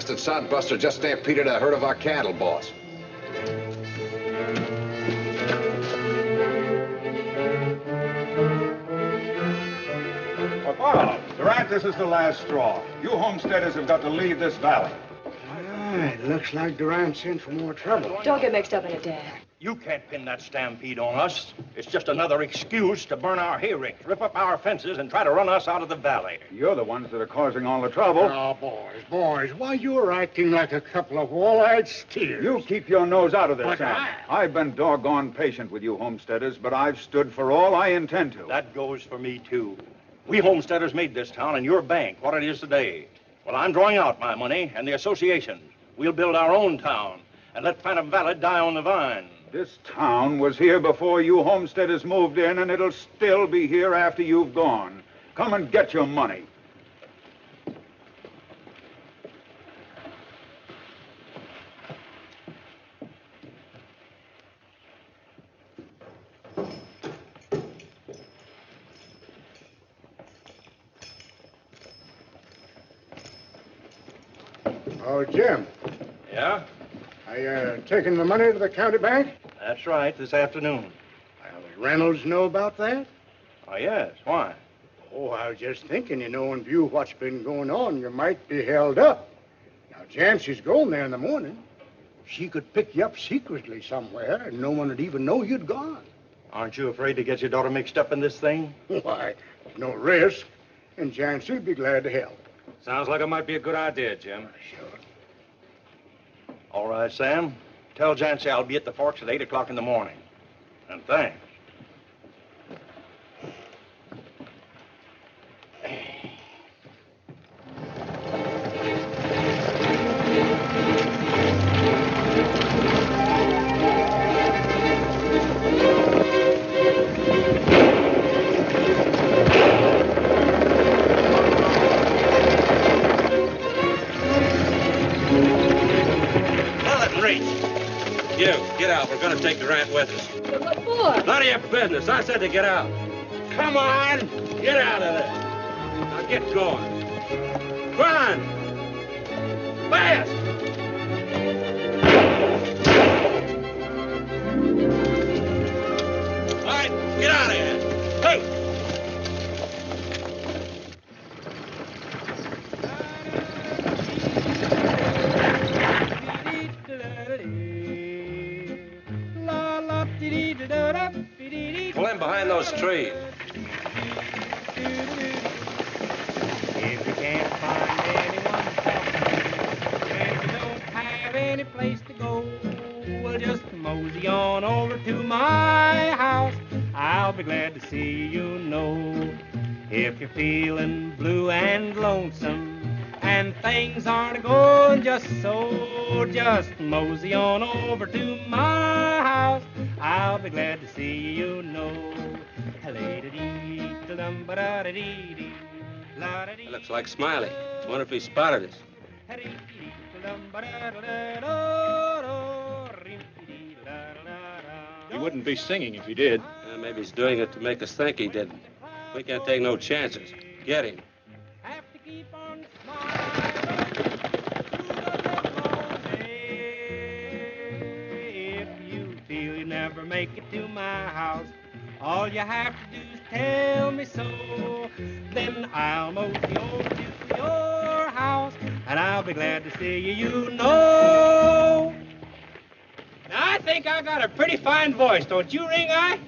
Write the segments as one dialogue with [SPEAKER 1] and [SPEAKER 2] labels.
[SPEAKER 1] blasted sodbuster just stampeded a herd of our cattle, boss.
[SPEAKER 2] Well, Durant, this is the last straw. You homesteaders have got to leave this valley.
[SPEAKER 3] It looks like Durant's in for more trouble.
[SPEAKER 4] Don't get mixed up in it, Dad.
[SPEAKER 5] You can't pin that stampede on us. It's just another excuse to burn our hay ricks, rip up our fences, and try to run us out of the valley.
[SPEAKER 2] You're the ones that are causing all the trouble.
[SPEAKER 3] Oh, boys, why you're acting like a couple of wall-eyed steers.
[SPEAKER 2] You keep your nose out of this,
[SPEAKER 3] But
[SPEAKER 2] Sam. I've been doggone patient with you homesteaders, but I've stood for all I intend to.
[SPEAKER 5] That goes for me, too. We homesteaders made this town and your bank what it is today. Well, I'm drawing out my money and the association. We'll build our own town and let Phantom Valley die on the vine.
[SPEAKER 2] This town was here before you homesteaders moved in, and it'll still be here after you've gone. Come and get your money.
[SPEAKER 3] Oh, Jim.
[SPEAKER 5] Yeah?
[SPEAKER 3] Taking the money to the county bank?
[SPEAKER 5] That's right, this afternoon.
[SPEAKER 3] Well, does Reynolds know about that?
[SPEAKER 5] Oh, yes. Why?
[SPEAKER 3] Oh, I was just thinking, in view of what's been going on, you might be held up. Now, Jancy's going there in the morning. She could pick you up secretly somewhere, and no one would even know you'd gone.
[SPEAKER 5] Aren't you afraid to get your daughter mixed up in this thing?
[SPEAKER 3] Why, no risk, and Jancy'd be glad to help.
[SPEAKER 6] Sounds like it might be a good idea, Jim.
[SPEAKER 3] Sure.
[SPEAKER 5] All right, Sam. Tell Jancy I'll be at the Forks at 8 o'clock in the morning. And thanks.
[SPEAKER 6] You, get out. We're going to take Durant with us.
[SPEAKER 4] But what for?
[SPEAKER 6] None of your business. I said to get out. Come on. Get out of there. Now get going. Come on. Fast. All right, get out of here. Hey. Pull in behind those trees.
[SPEAKER 7] If you can't find anyone to talk to, and you don't have any place to go, well, just mosey on over to my house. I'll be glad to see you know. If you're feeling blue and lonesome, and things aren't going just so, just mosey on over to my house. I'll be glad to see you know.
[SPEAKER 6] It looks like Smiley. Wonder if he spotted us.
[SPEAKER 8] He wouldn't be singing if he did.
[SPEAKER 6] Maybe he's doing it to make us think he didn't. We can't take no chances. Get him.
[SPEAKER 7] Have to keep on smiling if you feel you never make it to my house. All you have to do is tell me so. Then I'll mosey over to your house, and I'll be glad to see you, you know. Now, I think I got a pretty fine voice, don't you, Ring Eye?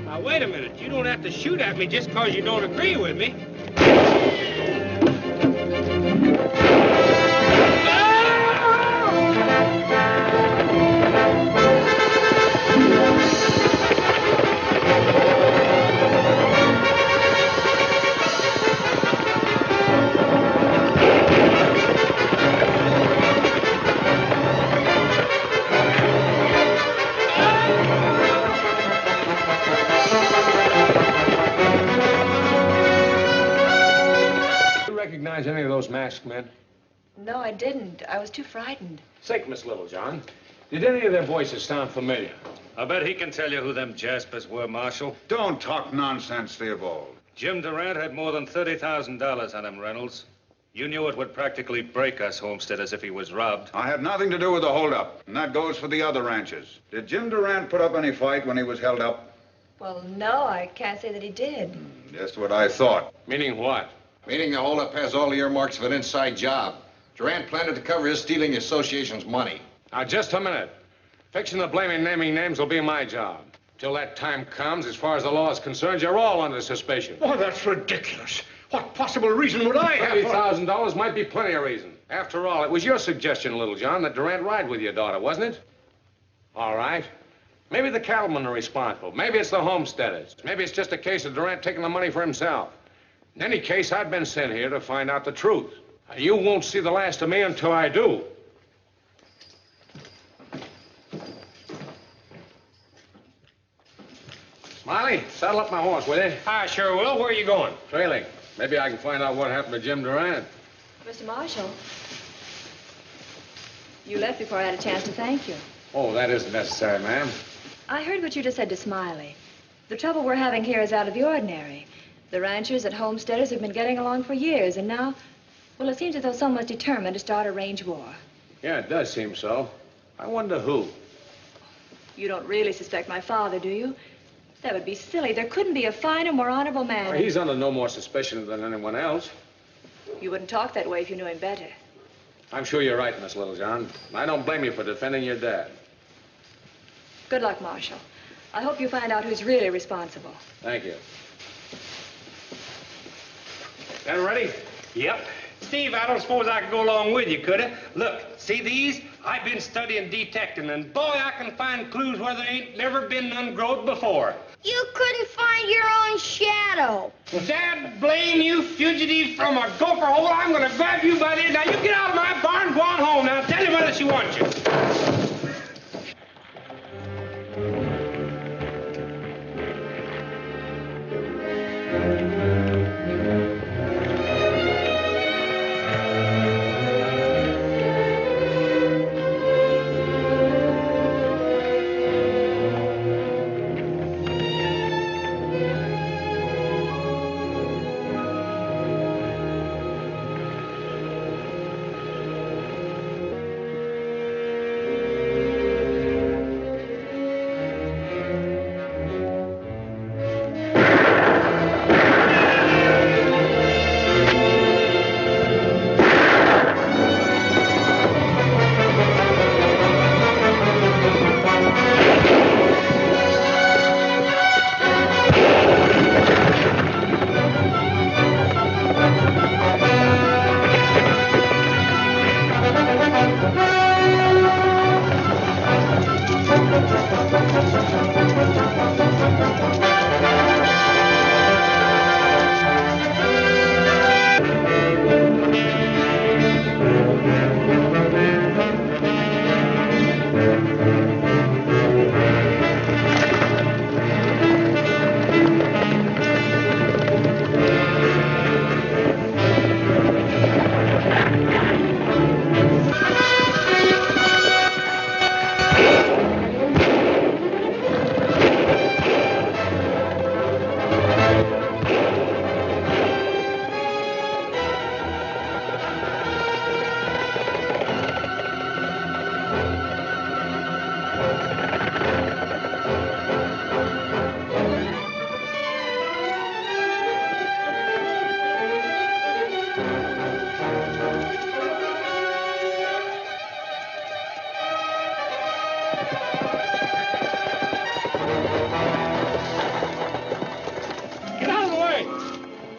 [SPEAKER 7] Now, wait a minute. You don't have to shoot at me just because you don't agree with me.
[SPEAKER 8] Recognize any of those masked men?
[SPEAKER 4] No, I didn't. I was too frightened.
[SPEAKER 8] Sake, Miss Littlejohn. Did any of their voices sound familiar?
[SPEAKER 6] I bet he can tell you who them Jaspers were, Marshal.
[SPEAKER 2] Don't talk nonsense, Theobald.
[SPEAKER 6] Jim Durant had more than $30,000 on him, Reynolds.
[SPEAKER 8] You knew it would practically break us homesteaders if he was robbed.
[SPEAKER 2] I had nothing to do with the holdup, and that goes for the other ranches. Did Jim Durant put up any fight when he was held up?
[SPEAKER 4] Well, no, I can't say that he did.
[SPEAKER 2] Just what I thought.
[SPEAKER 8] Meaning what?
[SPEAKER 1] Meaning the holdup has all the earmarks of an inside job. Durant planned to cover his stealing the association's money.
[SPEAKER 8] Now, just a minute. Fixing the blaming naming names will be my job. Till that time comes, as far as the law is concerned, you're all under suspicion.
[SPEAKER 3] Oh, that's ridiculous. What possible reason would I have?
[SPEAKER 8] $30,000 might be plenty of reason. After all, it was your suggestion, Little John, that Durant ride with your daughter, wasn't it? All right. Maybe the cattlemen are responsible. Maybe it's the homesteaders. Maybe it's just a case of Durant taking the money for himself. In any case, I've been sent here to find out the truth. You won't see the last of me until I do. Smiley, saddle up my horse, will you?
[SPEAKER 6] I sure will. Where are you going?
[SPEAKER 8] Trailing. Maybe I can find out what happened to Jim Durant.
[SPEAKER 4] Mr. Marshall, you left before I had a chance to thank you.
[SPEAKER 8] Oh, that isn't necessary, ma'am.
[SPEAKER 4] I heard what you just said to Smiley. The trouble we're having here is out of the ordinary. The ranchers and homesteaders have been getting along for years, and now, well, it seems as though someone's determined to start a range war.
[SPEAKER 8] Yeah, it does seem so. I wonder who.
[SPEAKER 4] You don't really suspect my father, do you? That would be silly. There couldn't be a finer, more honorable man.
[SPEAKER 8] Well, he's under no more suspicion than anyone else.
[SPEAKER 4] You wouldn't talk that way if you knew him better.
[SPEAKER 8] I'm sure you're right, Miss Littlejohn. I don't blame you for defending your dad.
[SPEAKER 4] Good luck, Marshall. I hope you find out who's really responsible.
[SPEAKER 8] Thank you. That ready?
[SPEAKER 6] Yep. Steve, I don't suppose I could go along with you, could I? Look, see these? I've been studying detecting, and boy, I can find clues where there ain't never been none growed before.
[SPEAKER 9] You couldn't find your own shadow.
[SPEAKER 6] Dad, blame you, fugitive from a gopher hole. I'm gonna grab you by the ear. Now, you get out of my barn and go on home. Now, tell your mother she wants you.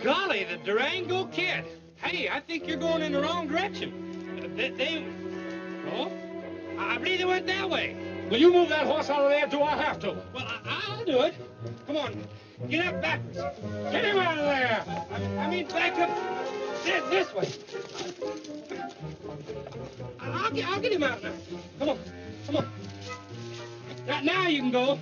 [SPEAKER 6] Golly, the Durango kid. Hey, I think you're going in the wrong direction. Oh? I believe they went that way.
[SPEAKER 8] Will you move that horse out of there? Do I have to?
[SPEAKER 6] Well, I'll do it. Come on. Get up backwards. Get him out of there. I mean, back up this way. I'll get him out now. Come on. Come on. Now you can go.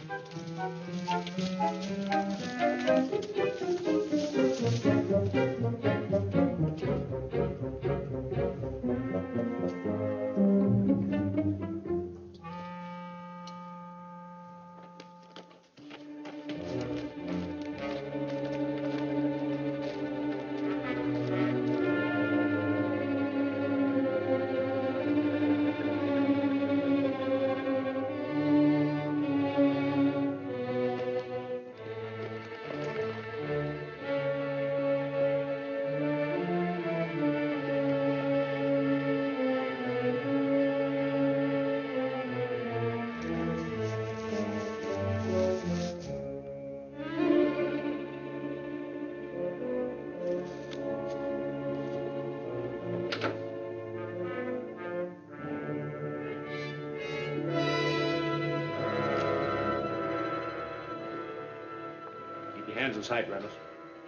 [SPEAKER 8] hands in sight, Reynolds.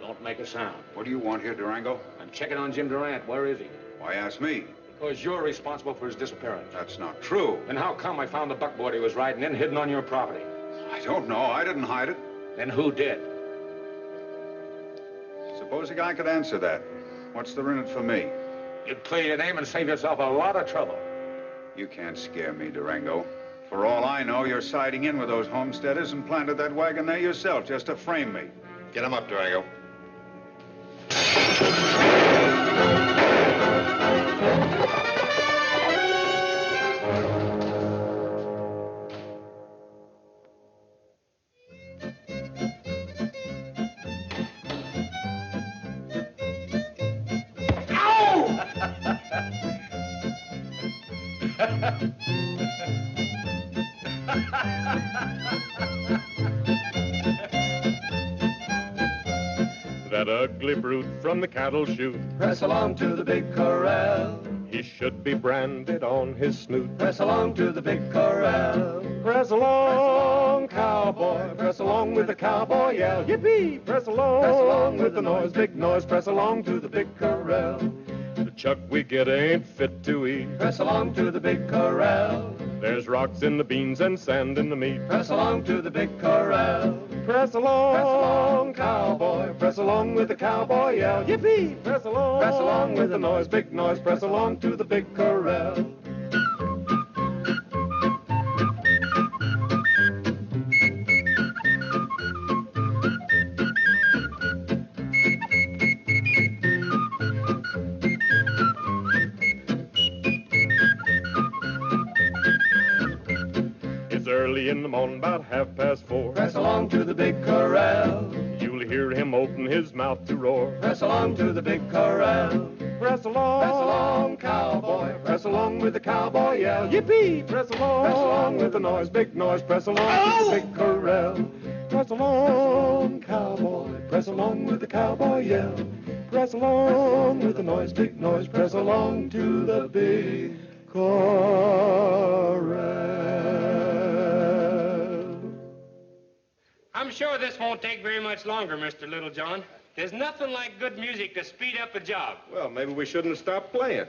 [SPEAKER 8] Don't make a sound.
[SPEAKER 2] What do you want here, Durango?
[SPEAKER 8] I'm checking on Jim Durant. Where is he?
[SPEAKER 2] Why ask me?
[SPEAKER 8] Because you're responsible for his disappearance.
[SPEAKER 2] That's not true.
[SPEAKER 8] Then how come I found the buckboard he was riding in hidden on your property?
[SPEAKER 2] I don't know. I didn't hide it.
[SPEAKER 8] Then who did?
[SPEAKER 2] Supposing I could answer that. What's there in it for me?
[SPEAKER 8] You'd clear your name and save yourself a lot of trouble.
[SPEAKER 2] You can't scare me, Durango. For all I know, you're siding in with those homesteaders and planted that wagon there yourself just to frame me.
[SPEAKER 1] Get him up, Durango.
[SPEAKER 10] That ugly brute from the cattle chute.
[SPEAKER 11] Press along to the big corral.
[SPEAKER 10] He should be branded on his snoot.
[SPEAKER 11] Press along to the big corral.
[SPEAKER 10] Press along, cowboy. Press along with the cowboy yell. Yippee! Press along with the noise, big noise. Press along to the big corral. The chuck we get ain't fit to eat.
[SPEAKER 11] Press along to the big corral.
[SPEAKER 10] There's rocks in the beans and sand in the meat.
[SPEAKER 11] Press along to the big corral.
[SPEAKER 10] Press along, cowboy. Press along with the cowboy yell. Yippee! Press along with the noise, big noise. Press along to the big corral. Early in the morning, about 4:30.
[SPEAKER 11] Press along to the big corral.
[SPEAKER 10] You'll hear him open his mouth to roar.
[SPEAKER 11] Press along to the big corral.
[SPEAKER 10] Press along, cowboy. Press along with the cowboy yell. Yippee! Press along with the noise, big noise. Press along to the big corral. Press along, cowboy. Press along with the cowboy yell. Press along with the noise, big noise. Press along to the big corral.
[SPEAKER 6] I'm sure this won't take very much longer, Mr. Littlejohn. There's nothing like good music to speed up a job.
[SPEAKER 8] Well, maybe we shouldn't have stopped playing.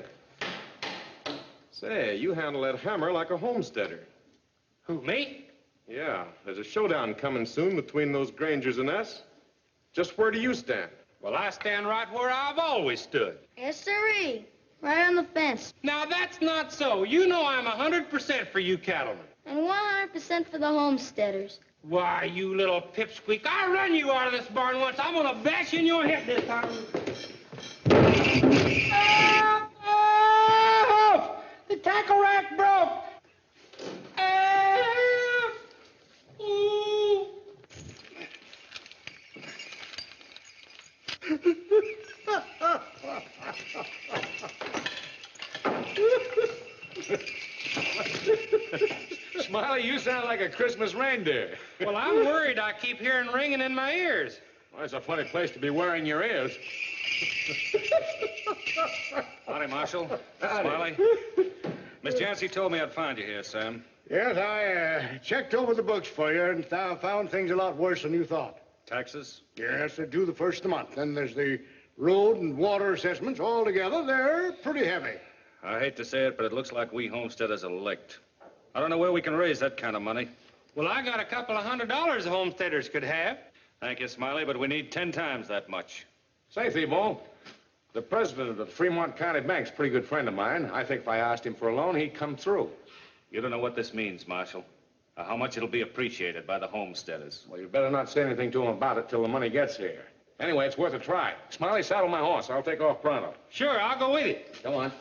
[SPEAKER 8] Say, you handle that hammer like a homesteader.
[SPEAKER 6] Who, me?
[SPEAKER 8] Yeah, there's a showdown coming soon between those Grangers and us. Just where do you stand?
[SPEAKER 6] Well, I stand right where I've always stood.
[SPEAKER 9] Yes, sirree. Right on the fence.
[SPEAKER 6] Now, that's not so. You know I'm 100% for you cattlemen.
[SPEAKER 9] And 100% for the homesteaders.
[SPEAKER 6] Why, you little pipsqueak, I'll run you out of this barn once. I'm gonna bash you in your head this time. Oh! The tackle rack broke. Ooh.
[SPEAKER 8] Smiley, you sound like a Christmas reindeer.
[SPEAKER 6] Well, I'm worried. I keep hearing ringing in my ears.
[SPEAKER 8] Well, it's a funny place to be wearing your ears.
[SPEAKER 5] Howdy, Marshal. Smiley. Miss Jancy told me I'd find you here, Sam.
[SPEAKER 3] Yes, I checked over the books for you and found things a lot worse than you thought.
[SPEAKER 5] Taxes?
[SPEAKER 3] Yes, they're due the first of the month. Then there's the road and water assessments. All together, they're pretty heavy.
[SPEAKER 5] I hate to say it, but it looks like we homesteaders are licked. I don't know where we can raise that kind of money.
[SPEAKER 6] Well, I got a couple of $100 the homesteaders could have.
[SPEAKER 5] Thank you, Smiley, but we need 10 times that much.
[SPEAKER 8] Say, Thibault, the president of the Fremont County Bank's a pretty good friend of mine. I think if I asked him for a loan, he'd come through.
[SPEAKER 5] You don't know what this means, Marshal, or how much it'll be appreciated by the homesteaders.
[SPEAKER 8] Well, you better not say anything to him about it till the money gets here. Anyway, it's worth a try. Smiley, saddle my horse. I'll take off pronto.
[SPEAKER 6] Sure, I'll go with you.
[SPEAKER 8] Come on.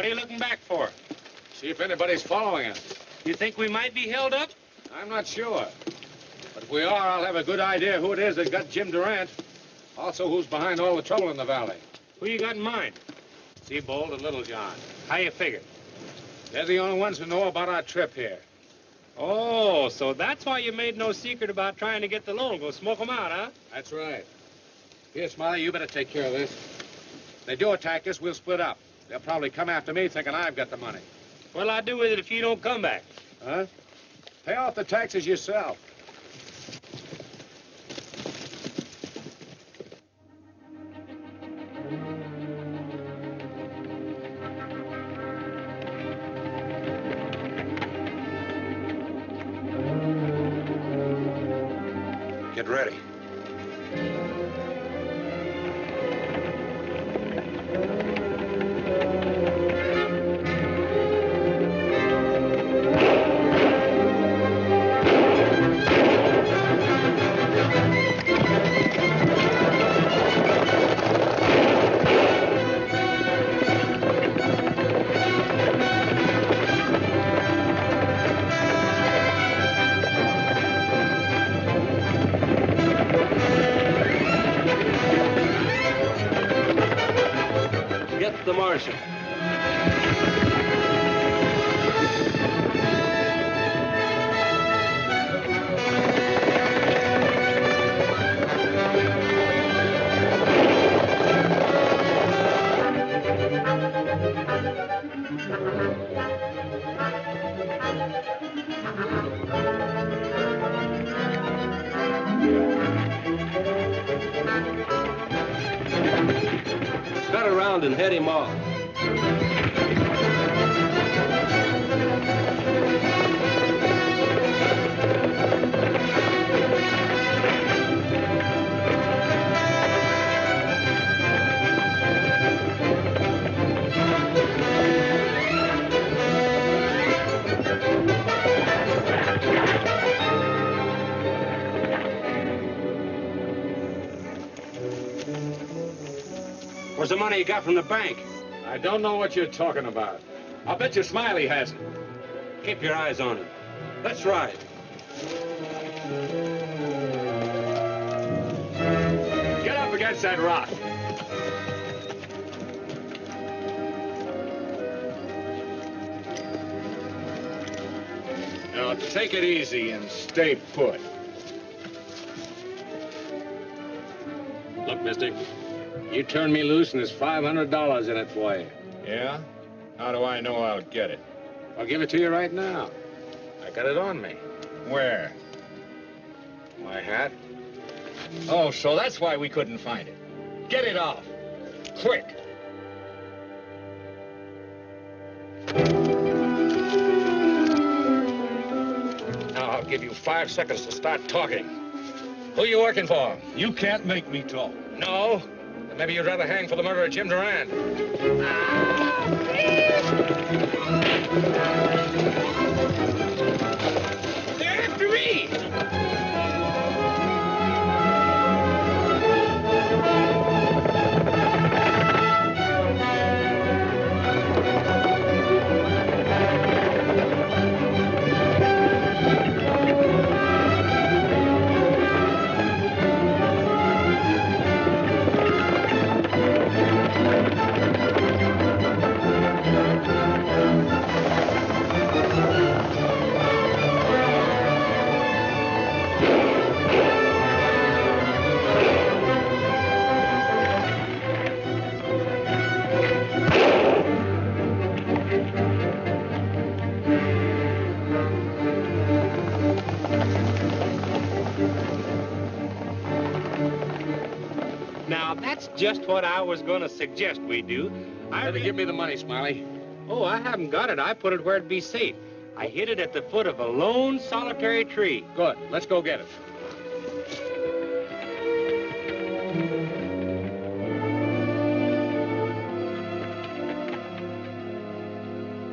[SPEAKER 6] What are you looking back for?
[SPEAKER 8] See if anybody's following us.
[SPEAKER 6] You think we might be held up?
[SPEAKER 8] I'm not sure. But if we are, I'll have a good idea who it is that got Jim Durant. Also, who's behind all the trouble in the valley.
[SPEAKER 6] Who you got in mind?
[SPEAKER 8] Seabold and Little John.
[SPEAKER 6] How you figure?
[SPEAKER 8] They're the only ones who know about our trip here.
[SPEAKER 6] Oh, so that's why you made no secret about trying to get the loan. Go smoke them out, huh?
[SPEAKER 8] That's right. Here, Smiley, you better take care of this. If they do attack us, we'll split up. They'll probably come after me thinking I've got the money.
[SPEAKER 6] What'll I do with it if you don't come back?
[SPEAKER 8] Huh? Pay off the taxes yourself.
[SPEAKER 1] Get ready.
[SPEAKER 6] Get the marshal. Cut around and head him off. Where's the money you got from the bank?
[SPEAKER 8] I don't know what you're talking about. I'll bet you Smiley has it.
[SPEAKER 6] Keep your eyes on him. Let's ride.
[SPEAKER 8] Get up against that rock. Now, take it easy and stay put.
[SPEAKER 6] Look, mister,
[SPEAKER 8] You turn me loose and there's $500 in it for you.
[SPEAKER 2] Yeah? How do I know I'll get it?
[SPEAKER 8] I'll give it to you right now. I got it on me.
[SPEAKER 2] Where?
[SPEAKER 8] My hat.
[SPEAKER 2] Oh, so that's why we couldn't find it. Get it off. Quick.
[SPEAKER 8] Now I'll give you 5 seconds to start talking. Who you working for?
[SPEAKER 2] You can't make me talk.
[SPEAKER 8] No? Then maybe you'd rather hang for the murder of Jim Durant.
[SPEAKER 6] they're after me! Now, that's just what I was going to suggest we do.
[SPEAKER 8] Better give me the money, Smiley.
[SPEAKER 6] Oh, I haven't got it. I put it where it'd be safe. I hid it at the foot of a lone, solitary tree.
[SPEAKER 8] Good. Let's go get it.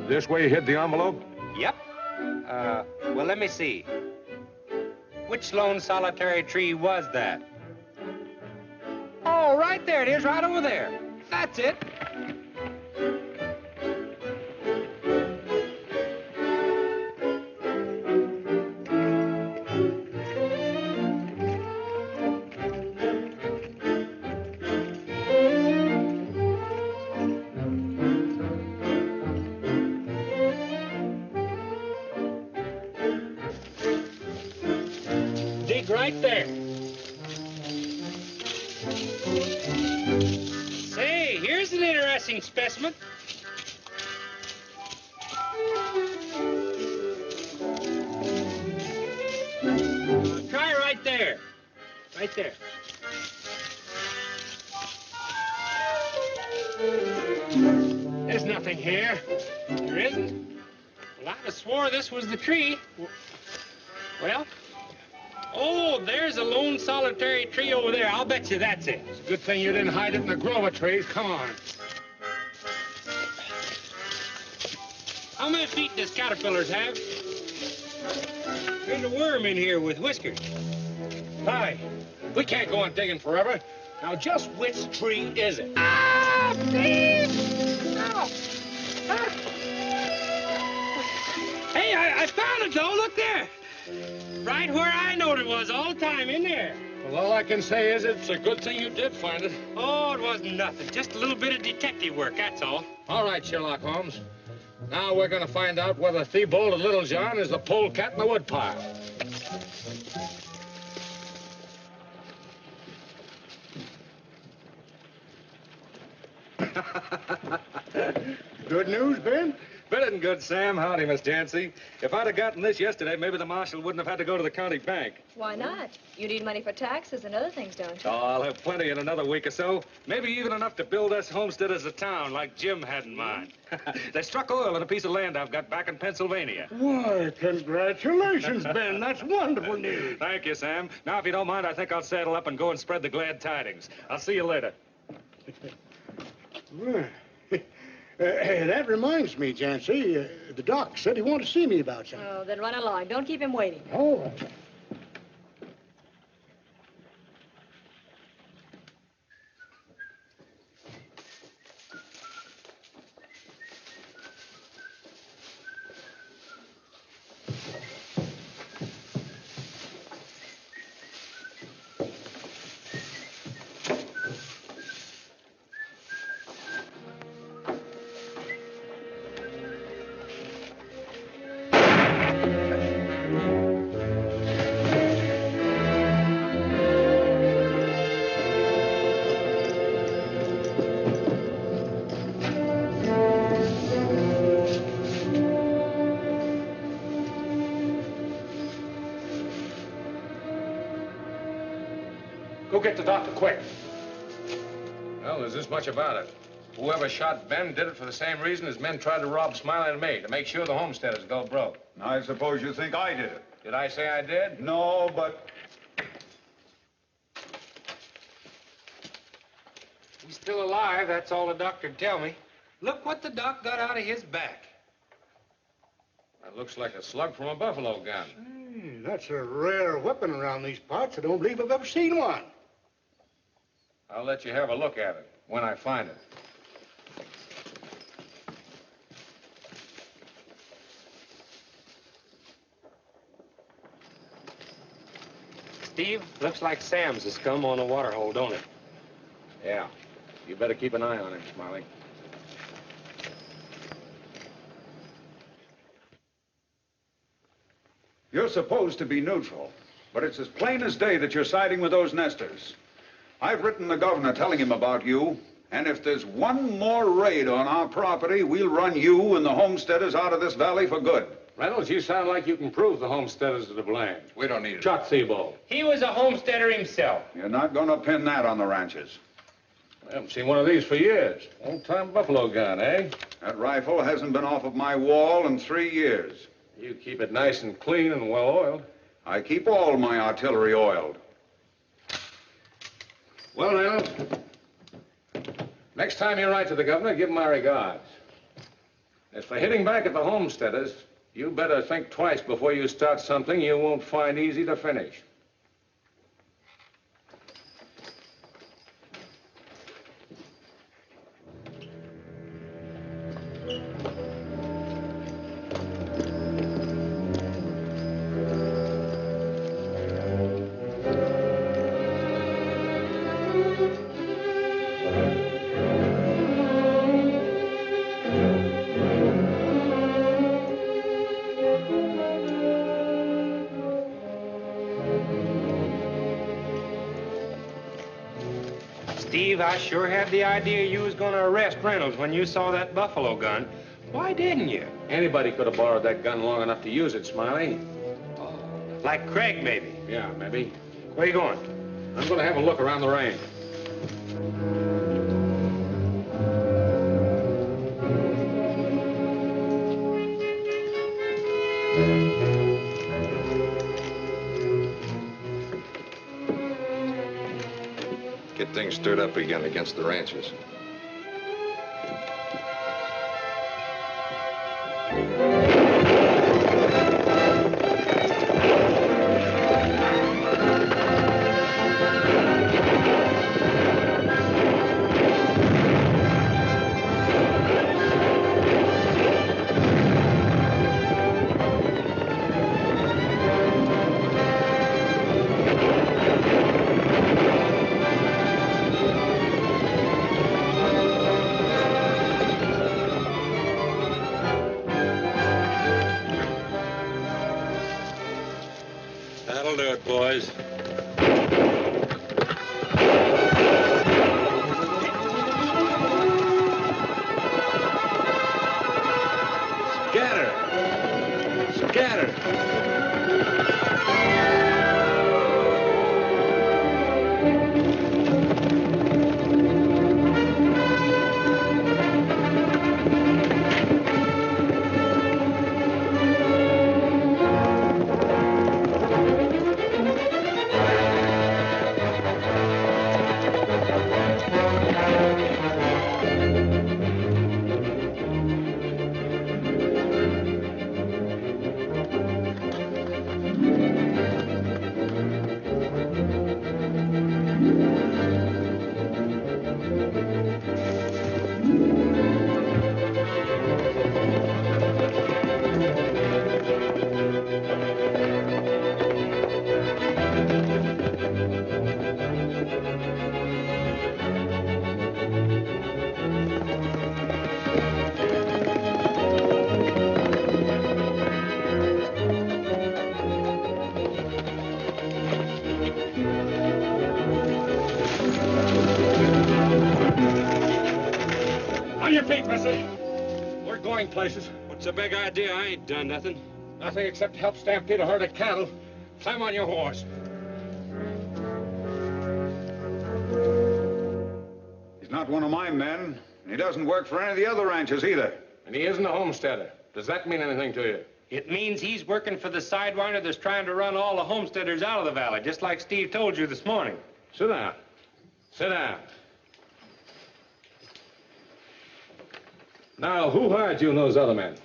[SPEAKER 8] This way you hid the envelope?
[SPEAKER 6] Yep. Well, let me see. Which lone, solitary tree was that? Oh, right there it is, right over there. That's it. egg right there. Say, here's an interesting specimen. Try right there. Right there. There's nothing here. There isn't? Well, I have swore this was the tree. Well, oh, there's a lone solitary tree over there. I'll bet you that's it.
[SPEAKER 8] It's a good thing you didn't hide it in the grove of trees. Come on.
[SPEAKER 6] How many feet does caterpillars have? There's a worm in here with whiskers.
[SPEAKER 8] Hi. We can't go on digging forever. Now, just which tree is it?
[SPEAKER 6] Ah, please! No. Ah. Hey, I found it, though. Look there. Right where I knowed it was all the time, in there.
[SPEAKER 8] Well, all I can say is it's a good thing you did find it.
[SPEAKER 6] Oh, it wasn't nothing. Just a little bit of detective work, that's all.
[SPEAKER 8] All right, Sherlock Holmes. Now we're going to find out whether Thibault and Little John is the polecat in the woodpile.
[SPEAKER 3] Good news, Ben?
[SPEAKER 12] Better than good, Sam. Howdy, Miss Jancy. If I'd have gotten this yesterday, maybe the marshal wouldn't have had to go to the county bank.
[SPEAKER 4] Why not? You need money for taxes and other things, don't you?
[SPEAKER 12] Oh, I'll have plenty in another week or so. Maybe even enough to build us homestead as a town, like Jim had in mind. They struck oil in a piece of land I've got back in Pennsylvania.
[SPEAKER 3] Why, congratulations, Ben. That's wonderful news.
[SPEAKER 12] Thank you, Sam. Now, if you don't mind, I think I'll saddle up and go and spread the glad tidings. I'll see you later.
[SPEAKER 3] That reminds me, Jancy. The doc said he wanted to see me about something.
[SPEAKER 4] Oh, then run along. Don't keep him waiting.
[SPEAKER 3] All right.
[SPEAKER 8] Go get the doctor, quick. Well, there's this much about it. Whoever shot Ben did it for the same reason as men tried to rob Smiley and me, to make sure the homesteaders go broke.
[SPEAKER 2] I suppose you think I did it.
[SPEAKER 8] Did I say I did?
[SPEAKER 2] No, but
[SPEAKER 6] He's still alive, that's all the doctor'd tell me. Look what the doc got out of his back.
[SPEAKER 8] That looks like a slug from a buffalo gun.
[SPEAKER 3] Hey, that's a rare weapon around these parts. I don't believe I've ever seen one.
[SPEAKER 8] I'll let you have a look at it when I find it.
[SPEAKER 6] Steve, looks like Sam's has come on a water hole, don't it?
[SPEAKER 8] Yeah. You better keep an eye on him, Smiley.
[SPEAKER 2] you're supposed to be neutral. But it's as plain as day that you're siding with those nesters. I've written the governor telling him about you, and if there's one more raid on our property, we'll run you and the homesteaders out of this valley for good.
[SPEAKER 8] Reynolds, you sound like you can prove the homesteaders are to blame.
[SPEAKER 1] We don't need it.
[SPEAKER 8] Chuck Thibault.
[SPEAKER 6] He was a homesteader himself.
[SPEAKER 2] You're not going to pin that on the ranchers.
[SPEAKER 8] I haven't seen one of these for years. Old-time buffalo gun, eh?
[SPEAKER 2] That rifle hasn't been off of my wall in 3 years.
[SPEAKER 8] You keep it nice and clean and well-oiled.
[SPEAKER 2] I keep all my artillery oiled.
[SPEAKER 8] Well, Reynolds, next time you write to the governor, give him my regards. As for hitting back at the homesteaders, you better think twice before you start something you won't find easy to finish.
[SPEAKER 6] Steve, I sure had the idea you was gonna arrest Reynolds when you saw that buffalo gun. Why didn't you?
[SPEAKER 8] Anybody could have borrowed that gun long enough to use it, Smiley.
[SPEAKER 6] Like Craig, maybe.
[SPEAKER 8] Yeah, maybe.
[SPEAKER 6] Where you going?
[SPEAKER 8] I'm going to have a look around the range.
[SPEAKER 1] Get things stirred up again against the ranchers.
[SPEAKER 5] That'll do it, boys. Scatter! Scatter! On your feet, mister. We're going places.
[SPEAKER 6] What's the big idea? I ain't done nothing.
[SPEAKER 5] Nothing except help stampede a herd of cattle. Climb on your horse.
[SPEAKER 2] He's not one of my men, and he doesn't work for any of the other ranches either.
[SPEAKER 8] And he isn't a homesteader. Does that mean anything to you?
[SPEAKER 6] It means he's working for the sidewinder that's trying to run all the homesteaders out of the valley, just like Steve told you this morning.
[SPEAKER 8] Sit down. Sit down. Now, who hired you and those other men?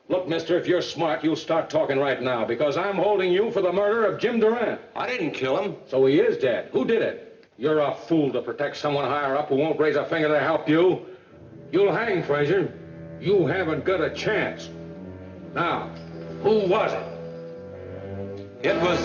[SPEAKER 8] Look, mister, if you're smart, you'll start talking right now, because I'm holding you for the murder of Jim Durant.
[SPEAKER 5] I didn't kill him.
[SPEAKER 8] So he is dead. Who did it? You're a fool to protect someone higher up who won't raise a finger to help you. You'll hang, Frazier. You haven't got a chance. Now, who was it?
[SPEAKER 6] It was...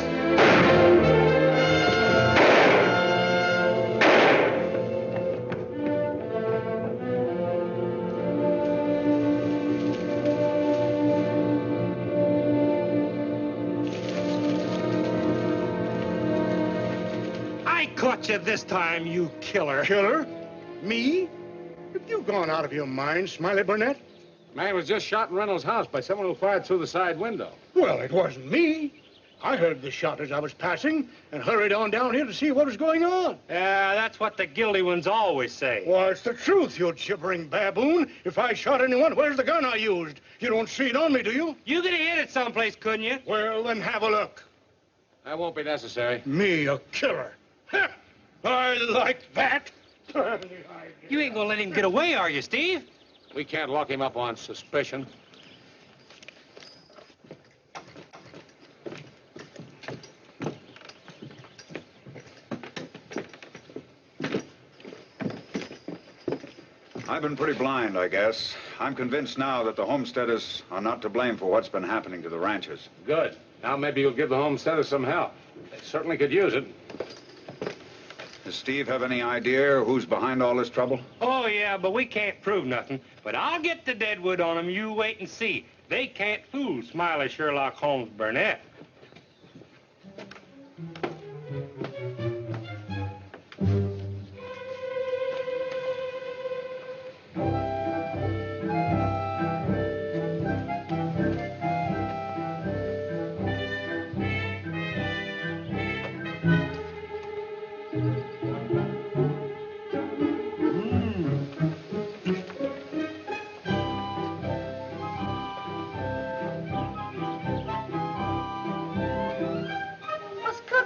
[SPEAKER 6] I caught you this time, you killer.
[SPEAKER 3] Killer? Me? Have you gone out of your mind, Smiley Burnette?
[SPEAKER 8] Man was just shot in Reynolds' house by someone who fired through the side window.
[SPEAKER 3] Well, it wasn't me. I heard the shot as I was passing and hurried on down here to see what was going on.
[SPEAKER 6] Yeah, that's what the guilty ones always say.
[SPEAKER 3] Well, it's the truth, you gibbering baboon. If I shot anyone, where's the gun I used? You don't see it on me, do you?
[SPEAKER 6] You could have hid it someplace, couldn't you?
[SPEAKER 3] Well, then have a look.
[SPEAKER 8] That won't be necessary.
[SPEAKER 3] Me, a killer. Ha! I like that.
[SPEAKER 6] You ain't gonna let him get away, are you, Steve?
[SPEAKER 8] We can't lock him up on suspicion.
[SPEAKER 2] I've been pretty blind, I guess. I'm convinced now that the homesteaders are not to blame for what's been happening to the ranchers.
[SPEAKER 8] Good. Now maybe you'll give the homesteaders some help. They certainly could use it.
[SPEAKER 2] Does Steve have any idea who's behind all this trouble?
[SPEAKER 6] Oh, yeah, but we can't prove nothing. But I'll get the deadwood on them. You wait and see. They can't fool Smiley Sherlock Holmes Burnette.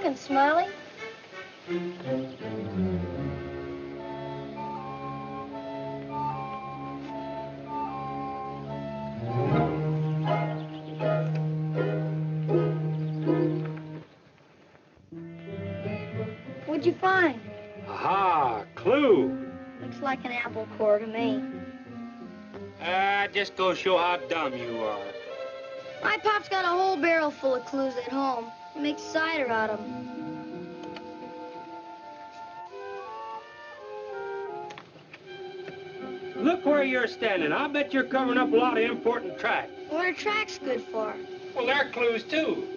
[SPEAKER 9] talking, Smiley? What'd you find?
[SPEAKER 6] Aha, clue.
[SPEAKER 9] Looks like an apple core to me.
[SPEAKER 6] Just go show how dumb you are.
[SPEAKER 9] My pop's got a whole barrel full of clues at home. He makes cider out of them.
[SPEAKER 6] Look where you're standing. I bet you're covering up a lot of important tracks.
[SPEAKER 9] What are tracks good for?
[SPEAKER 6] Well, they're clues, too.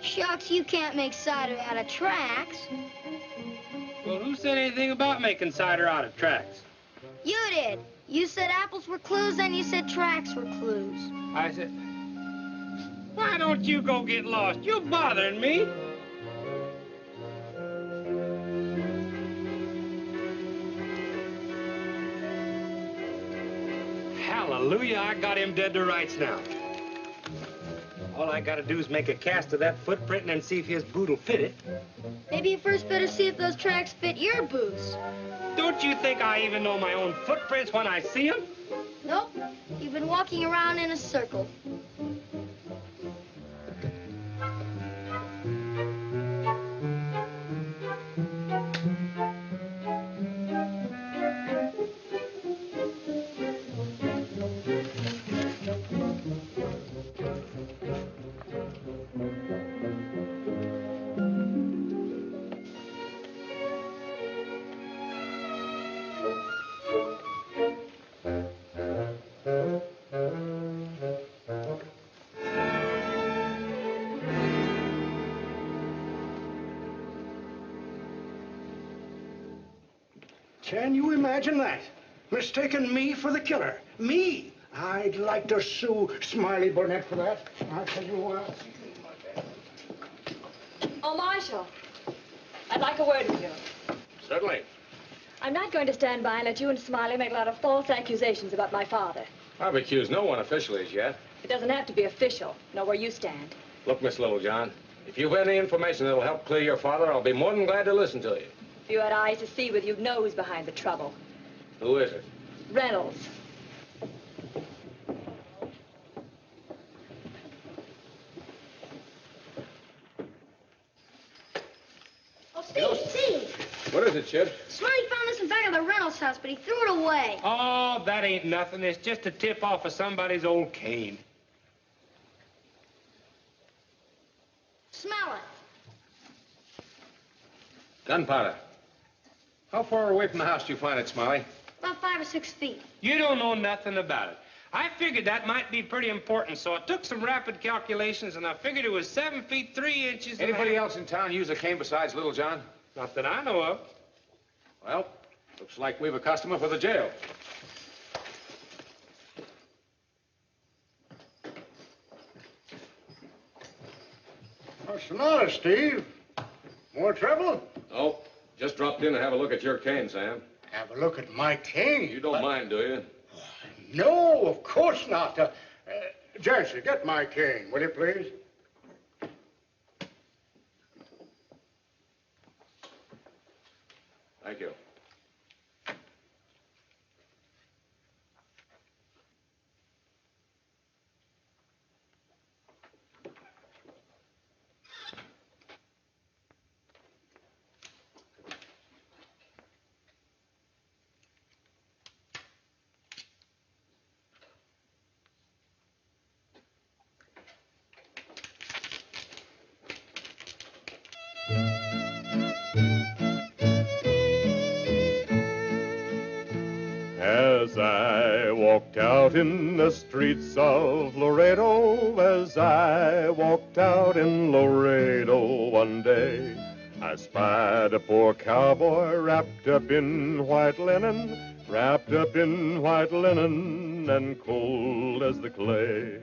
[SPEAKER 9] Shucks, you can't make cider out of tracks.
[SPEAKER 6] Well, who said anything about making cider out of tracks?
[SPEAKER 9] You did. You said apples were clues, then you said tracks were clues.
[SPEAKER 6] I said... Why don't you go get lost? You're bothering me. Hallelujah, I got him dead to rights now. All I gotta do is make a cast of that footprint and then see if his boot'll fit it.
[SPEAKER 9] Maybe you first better see if those tracks fit your boots.
[SPEAKER 6] Don't you think I even know my own footprints when I see them?
[SPEAKER 9] Nope. You've been walking around in a circle.
[SPEAKER 3] Can you imagine that? Mistaking me for the killer. Me! I'd like to sue Smiley Burnette for that. I'll tell you what.
[SPEAKER 4] Oh, Marshal, I'd like a word with you.
[SPEAKER 8] Certainly.
[SPEAKER 4] I'm not going to stand by and let you and Smiley make a lot of false accusations about my father.
[SPEAKER 8] I've accused no one officially as yet.
[SPEAKER 4] It doesn't have to be official. Know where you stand.
[SPEAKER 8] Look, Miss Littlejohn, if you've any information that'll help clear your father, I'll be more than glad to listen to you.
[SPEAKER 4] If you had eyes to see with, you'd know who's behind the trouble.
[SPEAKER 8] Who is it?
[SPEAKER 4] Reynolds.
[SPEAKER 9] Oh, Steve!
[SPEAKER 8] What is it, Chip?
[SPEAKER 9] Smiley found this in back of the Reynolds house, but he threw it away.
[SPEAKER 6] Oh, that ain't nothing. It's just a tip off of somebody's old cane.
[SPEAKER 9] Smell it.
[SPEAKER 8] Gunpowder. How far away from the house do you find it, Smiley?
[SPEAKER 9] About 5 or 6 feet.
[SPEAKER 6] You don't know nothing about it. I figured that might be pretty important, so I took some rapid calculations, and I figured it was 7 feet 3 inches.
[SPEAKER 8] Anybody else in town use a cane besides Littlejohn?
[SPEAKER 6] Not that I know of.
[SPEAKER 8] Well, looks like we've a customer for the jail.
[SPEAKER 3] What's the matter, Steve? More trouble?
[SPEAKER 8] No, just dropped in to have a look at your cane, Sam.
[SPEAKER 3] Have a look at my cane.
[SPEAKER 8] You don't mind, do you?
[SPEAKER 3] No, of course not. Jesse, get my cane, will you please?
[SPEAKER 8] Thank you.
[SPEAKER 10] As I walked out in the streets of Laredo, as I walked out in Laredo one day, I spied a poor cowboy wrapped up in white linen, wrapped up in white linen and cold as the clay.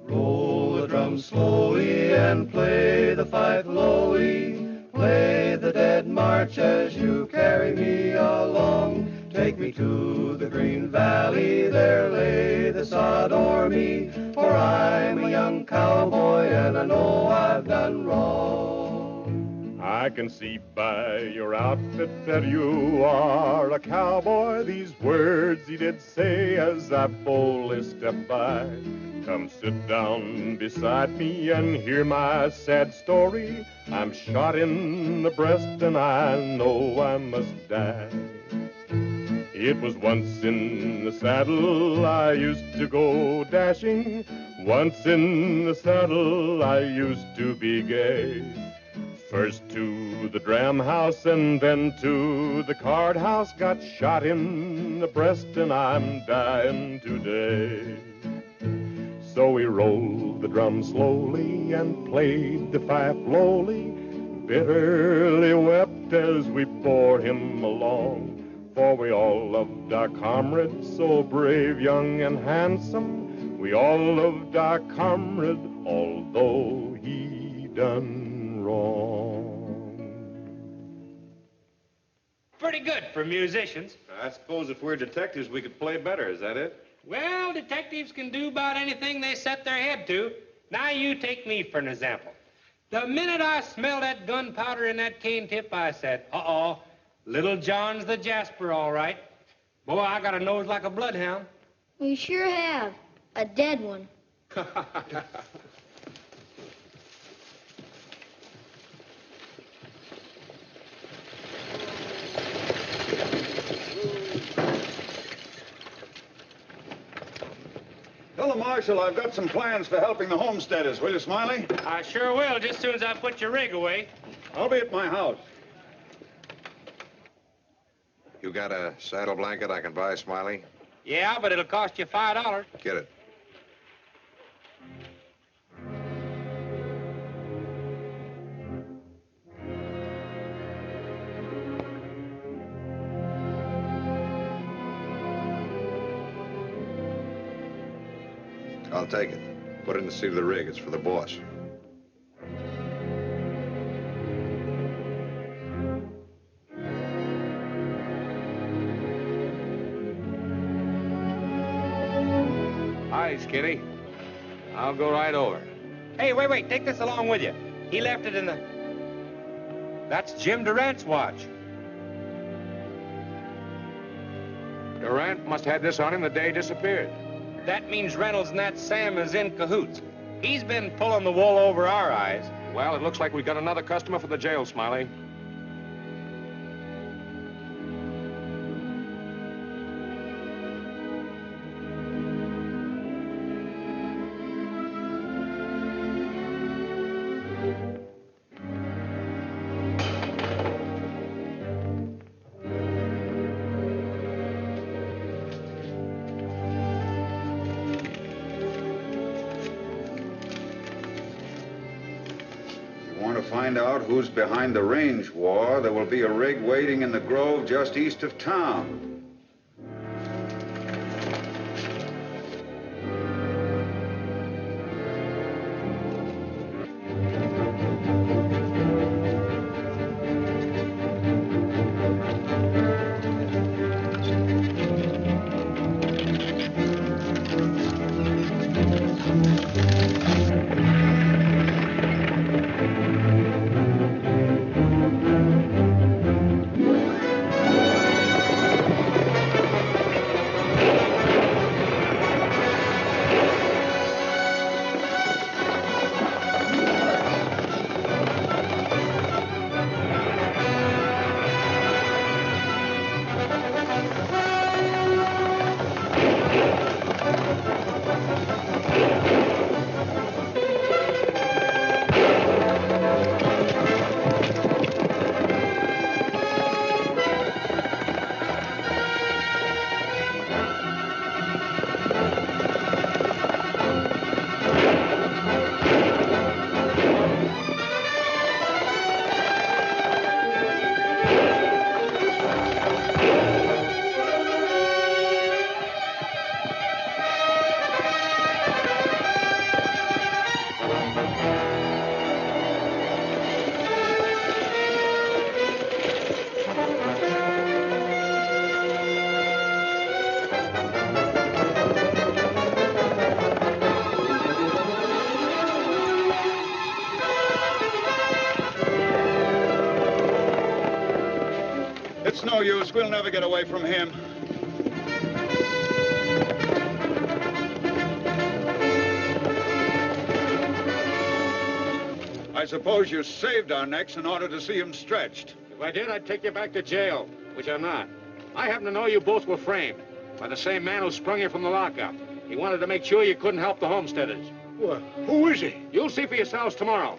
[SPEAKER 11] Roll the drum slowly and play the fife lowly. Play the dead march as you carry me along. Take me to the green valley, there lay the sod o'er me. For I'm a young cowboy and I know I've done wrong.
[SPEAKER 10] I can see by your outfit that you are a cowboy. These words he did say as I boldly stepped by. Come sit down beside me and hear my sad story. I'm shot in the breast and I know I must die. It was once in the saddle I used to go dashing. Once in the saddle I used to be gay. First to the dram house and then to the card house. Got shot in the breast and I'm dying today. So we rolled the drum slowly and played the fife lowly. Bitterly wept as we bore him along. For we all loved our comrade, so brave, young, and handsome. We all loved our comrade, although he done wrong.
[SPEAKER 6] Pretty good for musicians.
[SPEAKER 13] I suppose if we're detectives, we could play better. Is that it?
[SPEAKER 6] Well, detectives can do about anything they set their head to. Now you take me for an example. The minute I smelled that gunpowder in that cane tip, I said, uh-oh, Little John's the Jasper, all right. Boy, I got a nose like a bloodhound.
[SPEAKER 9] You sure have. A dead one.
[SPEAKER 2] Tell the marshal I've got some plans for helping the homesteaders, will you, Smiley?
[SPEAKER 6] I sure will, just as soon as I put your rig away.
[SPEAKER 2] I'll be at my house.
[SPEAKER 1] You got a saddle blanket I can buy, Smiley?
[SPEAKER 6] Yeah, but it'll cost you $5.
[SPEAKER 1] Get it. I'll take it. Put it in the seat of the rig. It's for the boss.
[SPEAKER 8] Hi, Kitty. I'll go right over.
[SPEAKER 6] Hey, wait, take this along with you. He left it in the... That's Jim Durant's watch.
[SPEAKER 8] Durant must have had this on him the day he disappeared.
[SPEAKER 6] That means Reynolds and that Sam is in cahoots. He's been pulling the wool over our eyes.
[SPEAKER 8] Well, it looks like we got another customer for the jail, Smiley.
[SPEAKER 2] Find out who's behind the range war. There will be a rig waiting in the grove just east of town. It's no use. We'll never get away from him. I suppose you saved our necks in order to see him stretched.
[SPEAKER 8] If I did, I'd take you back to jail, which I'm not. I happen to know you both were framed by the same man who sprung you from the lockup. He wanted to make sure you couldn't help the homesteaders.
[SPEAKER 3] Well, who is he?
[SPEAKER 8] You'll see for yourselves tomorrow.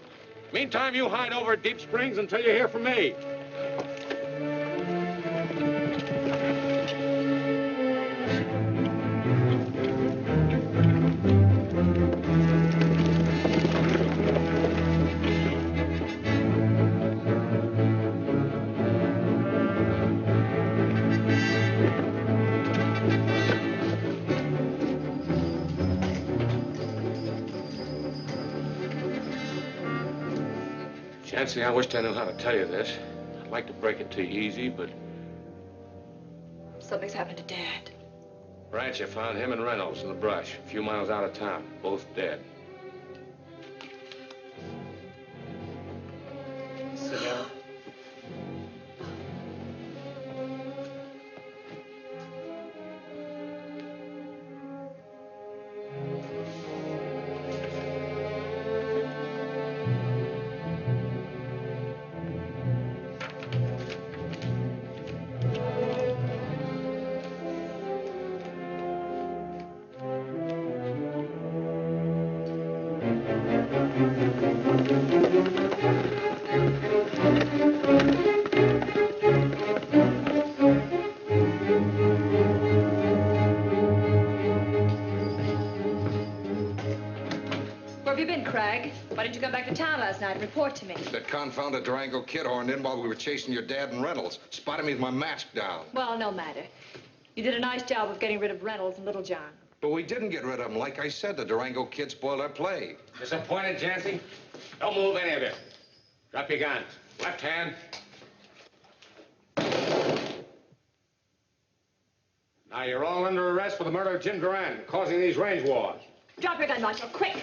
[SPEAKER 8] Meantime, you hide over at Deep Springs until you hear from me. Chancy, I wished I knew how to tell you this. I'd like to break it to you easy, but...
[SPEAKER 4] Something's happened to Dad.
[SPEAKER 8] Rancher found him and Reynolds in the brush, a few miles out of town, both dead.
[SPEAKER 6] Sit down.
[SPEAKER 4] Where have you been, Craig? Why didn't you come back to town last night and report to me?
[SPEAKER 1] That confounded Durango kid horned in while we were chasing your dad and Reynolds. Spotted me with my mask down.
[SPEAKER 4] Well, no matter. You did a nice job of getting rid of Reynolds and Little John.
[SPEAKER 1] But we didn't get rid of them. Like I said, the Durango kid spoiled our play.
[SPEAKER 8] Disappointed, Chancy? Don't move any of you. Drop your guns. Left hand. Now, you're all under arrest for the murder of Jim Durant, causing these range wars.
[SPEAKER 4] Drop your gun, Marshal, quick!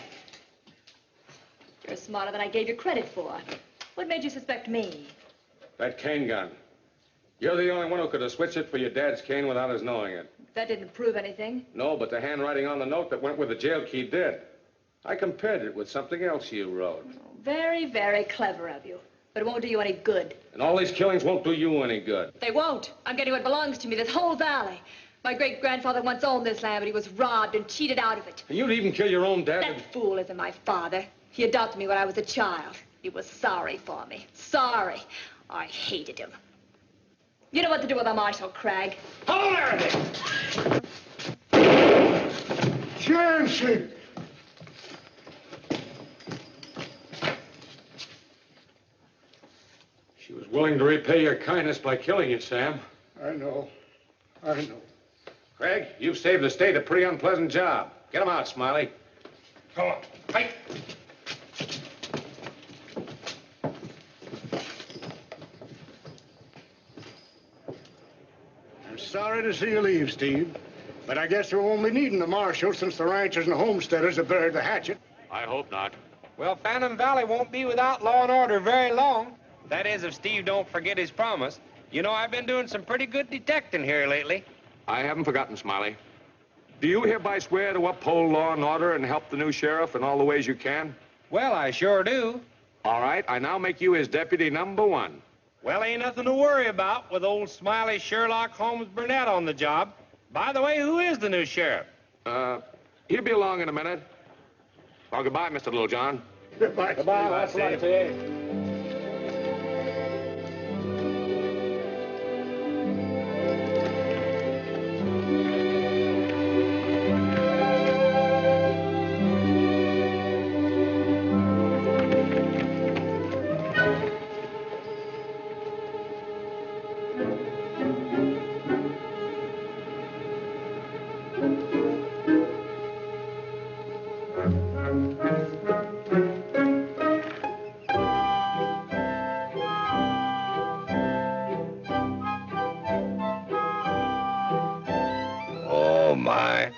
[SPEAKER 4] You're smarter than I gave you credit for. What made you suspect me?
[SPEAKER 8] That cane gun. You're the only one who could have switched it for your dad's cane without his knowing it.
[SPEAKER 4] That didn't prove anything.
[SPEAKER 8] No, but the handwriting on the note that went with the jail key did. I compared it with something else you wrote.
[SPEAKER 4] Very, very clever of you. But it won't do you any good.
[SPEAKER 8] And all these killings won't do you any good.
[SPEAKER 4] They won't. I'm getting what belongs to me, this whole valley. My great-grandfather once owned this land, but he was robbed and cheated out of it.
[SPEAKER 8] And you'd even kill your own dad.
[SPEAKER 4] That fool isn't my father. He adopted me when I was a child. He was sorry for me. Sorry. I hated him. You know what to do with a Marshal, Craig.
[SPEAKER 8] Hold everything!
[SPEAKER 3] Chancy!
[SPEAKER 8] She was willing to repay your kindness by killing you, Sam.
[SPEAKER 3] I know. I know.
[SPEAKER 8] Craig, you've saved the state a pretty unpleasant job. Get him out, Smiley. Come on. Fight!
[SPEAKER 3] I'm sorry to see you leave, Steve. But I guess you won't be needing the marshal since the ranchers and the homesteaders have buried the hatchet.
[SPEAKER 8] I hope not.
[SPEAKER 7] Well, Phantom Valley won't be without law and order very long. That is, if Steve don't forget his promise. You know, I've been doing some pretty good detecting here lately.
[SPEAKER 8] I haven't forgotten, Smiley. Do you hereby swear to uphold law and order and help the new sheriff in all the ways you can?
[SPEAKER 7] Well, I sure do.
[SPEAKER 8] All right, I now make you his deputy #1.
[SPEAKER 7] Well, ain't nothing to worry about with old Smiley Sherlock Holmes Burnette on the job. By the way, who is the new sheriff?
[SPEAKER 8] He'll be along in a minute. Well, goodbye, Mr. Littlejohn.
[SPEAKER 3] Goodbye.
[SPEAKER 8] Goodbye, that's a lot to you.
[SPEAKER 11] Oh, my.